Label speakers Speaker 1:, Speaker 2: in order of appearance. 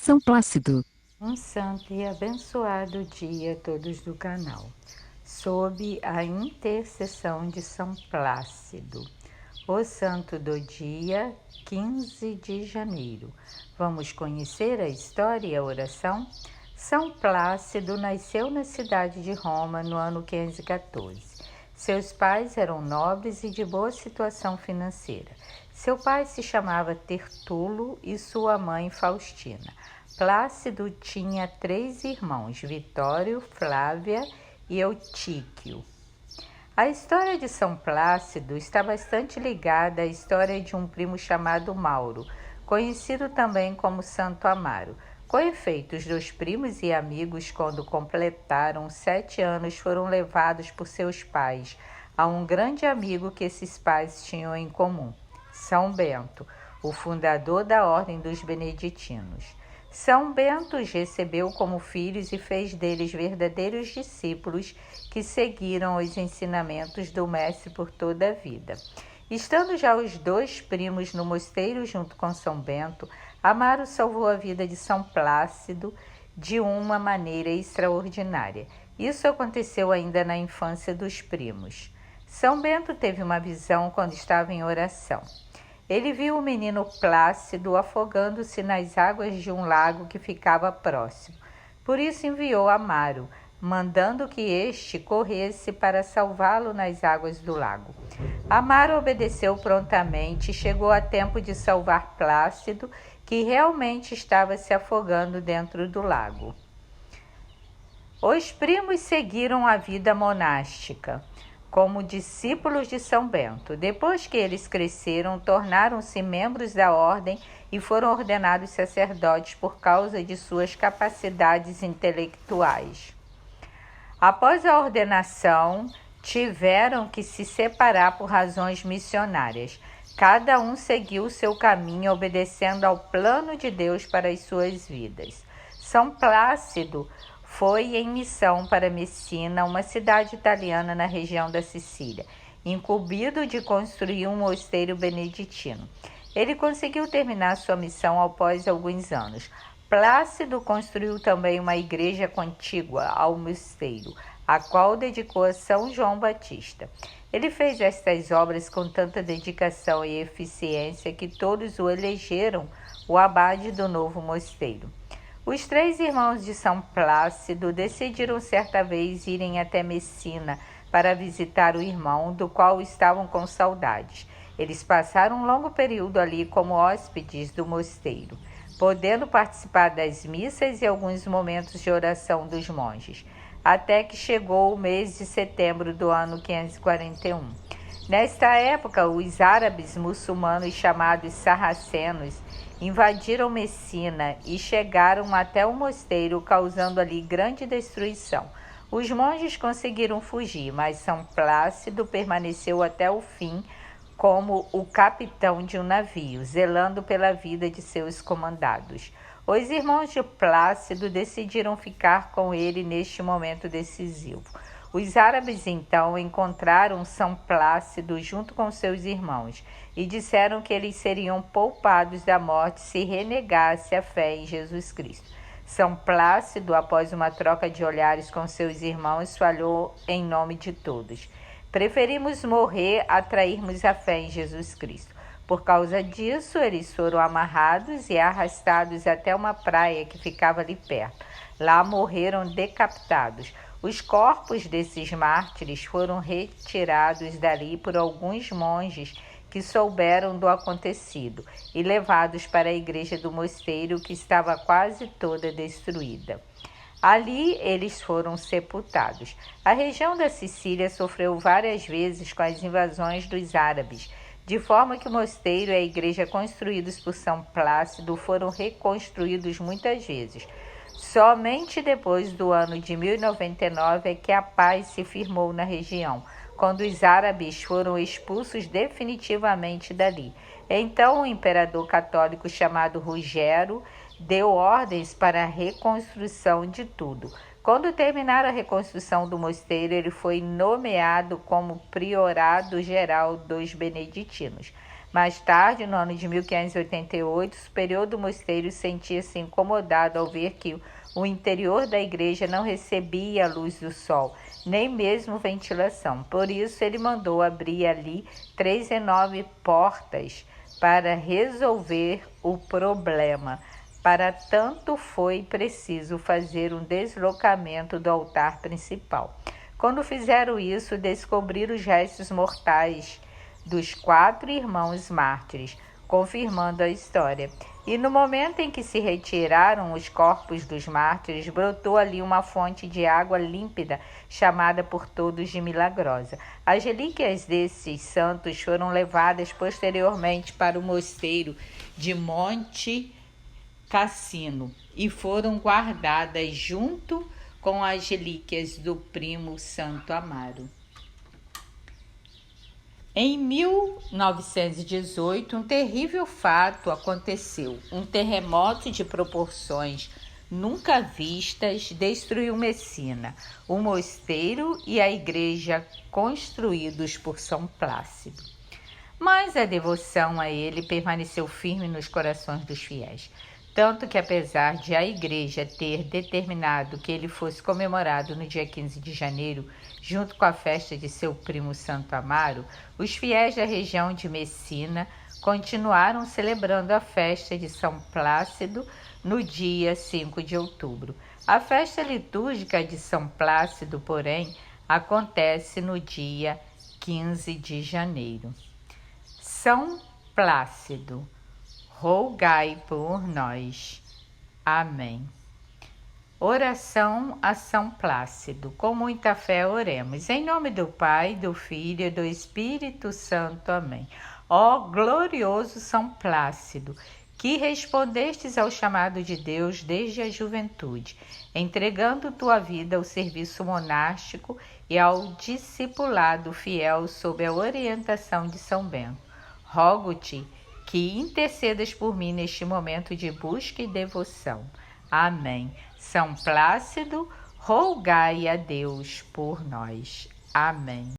Speaker 1: São Plácido.
Speaker 2: Um santo e abençoado dia a todos do canal, sob a intercessão de São Plácido. O santo do dia, 15 de janeiro. Vamos conhecer a história e a oração? São Plácido nasceu na cidade de Roma no ano 514. Seus pais eram nobres e de boa situação financeira. Seu pai se chamava Tertulo e sua mãe Faustina. Plácido tinha 3 irmãos, Vitório, Flávia e Eutíquio. A história de São Plácido está bastante ligada à história de um primo chamado Mauro, conhecido também como Santo Amaro. Com efeito, os 2 primos e amigos, quando completaram 7 anos, foram levados por seus pais a um grande amigo que esses pais tinham em comum, São Bento, o fundador da Ordem dos Beneditinos. São Bento os recebeu como filhos e fez deles verdadeiros discípulos que seguiram os ensinamentos do Mestre por toda a vida. Estando já os 2 primos no mosteiro junto com São Bento, Amaro salvou a vida de São Plácido de uma maneira extraordinária. Isso aconteceu ainda na infância dos primos. São Bento teve uma visão quando estava em oração. Ele viu o menino Plácido afogando-se nas águas de um lago que ficava próximo. Por isso enviou Amaro, mandando que este corresse para salvá-lo nas águas do lago. Amaro obedeceu prontamente e chegou a tempo de salvar Plácido, que realmente estava se afogando dentro do lago. Os primos seguiram a vida monástica como discípulos de São Bento. Depois que eles cresceram, tornaram-se membros da ordem e foram ordenados sacerdotes por causa de suas capacidades intelectuais. Após a ordenação, tiveram que se separar por razões missionárias. Cada um seguiu seu caminho, obedecendo ao plano de Deus para as suas vidas. São Plácido foi em missão para Messina, uma cidade italiana na região da Sicília, incumbido de construir um mosteiro beneditino. Ele conseguiu terminar sua missão após alguns anos. Plácido construiu também uma igreja contígua ao mosteiro, a qual dedicou a São João Batista. Ele fez estas obras com tanta dedicação e eficiência que todos o elegeram o abade do novo mosteiro. Os 3 irmãos de São Plácido decidiram certa vez irem até Messina para visitar o irmão, do qual estavam com saudades. Eles passaram um longo período ali como hóspedes do mosteiro, podendo participar das missas e alguns momentos de oração dos monges, até que chegou o mês de setembro do ano 541. Nesta época, os árabes muçulmanos chamados sarracenos invadiram Messina e chegaram até o mosteiro, causando ali grande destruição. Os monges conseguiram fugir, mas São Plácido permaneceu até o fim como o capitão de um navio, zelando pela vida de seus comandados. Os irmãos de Plácido decidiram ficar com ele neste momento decisivo. Os árabes então encontraram São Plácido junto com seus irmãos e disseram que eles seriam poupados da morte se renegasse a fé em Jesus Cristo. São Plácido, após uma troca de olhares com seus irmãos, falou em nome de todos: preferimos morrer a trairmos a fé em Jesus Cristo. Por causa disso, eles foram amarrados e arrastados até uma praia que ficava ali perto. Lá morreram decapitados. Os corpos desses mártires foram retirados dali por alguns monges que souberam do acontecido e levados para a igreja do mosteiro, que estava quase toda destruída. Ali eles foram sepultados. A região da Sicília sofreu várias vezes com as invasões dos árabes, de forma que o mosteiro e a igreja construídos por São Plácido foram reconstruídos muitas vezes. Somente depois do ano de 1099 é que a paz se firmou na região, quando os árabes foram expulsos definitivamente dali. Então o imperador católico chamado Rogério deu ordens para a reconstrução de tudo. Quando terminaram a reconstrução do mosteiro, ele foi nomeado como priorado geral dos beneditinos. Mais tarde, no ano de 1588, o superior do mosteiro sentia-se incomodado ao ver que o interior da igreja não recebia a luz do sol, nem mesmo ventilação. Por isso, ele mandou abrir ali 3 enormes portas para resolver o problema. Para tanto, foi preciso fazer um deslocamento do altar principal. Quando fizeram isso, descobriram os restos mortais dos 4 irmãos mártires, confirmando a história. E no momento em que se retiraram os corpos dos mártires, brotou ali uma fonte de água límpida, chamada por todos de milagrosa. As relíquias desses santos foram levadas posteriormente para o mosteiro de Monte Cassino e foram guardadas junto com as relíquias do primo Santo Amaro. Em 1918, um terrível fato aconteceu. Um terremoto de proporções nunca vistas destruiu Messina, o mosteiro e a igreja construídos por São Plácido. Mas a devoção a ele permaneceu firme nos corações dos fiéis. Tanto que, apesar de a igreja ter determinado que ele fosse comemorado no dia 15 de janeiro, junto com a festa de seu primo Santo Amaro, os fiéis da região de Messina continuaram celebrando a festa de São Plácido no dia 5 de outubro. A festa litúrgica de São Plácido, porém, acontece no dia 15 de janeiro. São Plácido, rogai por nós. Amém. Oração a São Plácido. Com muita fé oremos. Em nome do Pai, do Filho e do Espírito Santo. Amém. Ó glorioso São Plácido, que respondestes ao chamado de Deus desde a juventude, entregando tua vida ao serviço monástico e ao discipulado fiel sob a orientação de São Bento. Rogo-te que intercedas por mim neste momento de busca e devoção. Amém. São Plácido, rogai a Deus por nós. Amém.